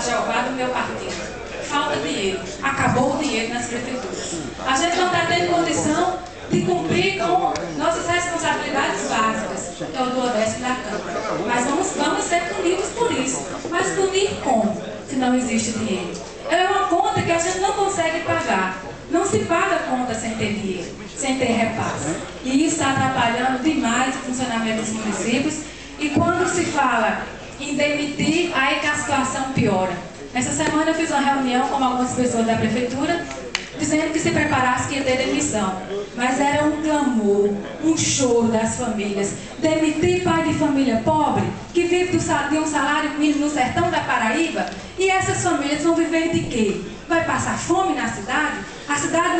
Jeová do meu partido. Falta dinheiro. Acabou o dinheiro nas prefeituras. A gente não está tendo condição de cumprir com nossas responsabilidades básicas, que é o do ODESP da Câmara. Mas vamos ser punidos por isso. Mas punir como, se não existe dinheiro? É uma conta que a gente não consegue pagar. Não se paga conta sem ter dinheiro, sem ter repasse. E isso está atrapalhando demais o funcionamento dos municípios. E quando se fala em demitir, aí que a situação piora. Essa semana eu fiz uma reunião com algumas pessoas da prefeitura, dizendo que se preparasse que ia ter demissão. Mas era um clamor, um choro das famílias. Demitir pai de família pobre, que vive de um salário mínimo no sertão da Paraíba, e essas famílias vão viver de quê? Vai passar fome na cidade? A cidade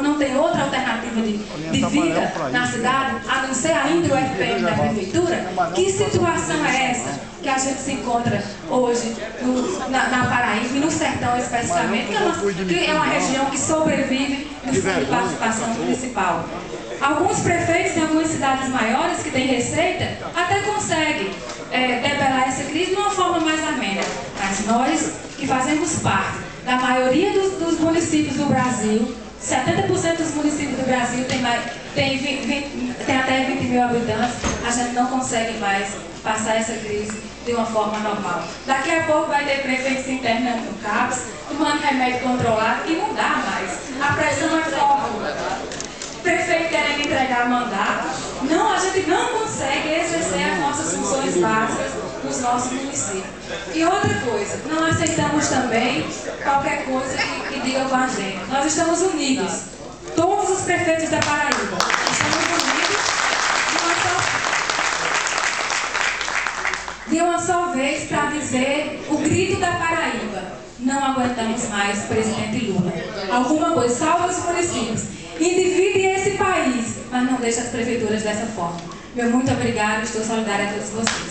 não tem outra alternativa de vida na cidade, a não ser ainda o FPM da prefeitura? Que situação é essa que a gente se encontra hoje na Paraíba e no sertão especificamente, que é uma região que sobrevive do fundo de participação municipal? Alguns prefeitos em algumas cidades maiores que têm receita até conseguem debelar essa crise de uma forma mais amena. Mas nós que fazemos parte da maioria dos municípios do Brasil, 70% dos municípios do Brasil tem até 20 mil habitantes, a gente não consegue mais passar essa crise de uma forma normal. Daqui a pouco vai ter prefeitos internando no CAPS, tomando remédio controlado, e não dá mais. A pressão é forte. Prefeito querendo entregar mandato. Não, a gente não consegue exercer as nossas funções básicas nos nossos municípios. E outra coisa, não aceitamos também qualquer coisa que diga com a gente. Nós estamos unidos, todos os prefeitos da Paraíba. Estamos unidos de uma só vez para dizer o grito da Paraíba. Não aguentamos mais, presidente Lula. Alguma coisa, salva os municípios. E divide esse país, mas não deixa as prefeituras dessa forma. Meu muito obrigado, estou solidária a todos vocês.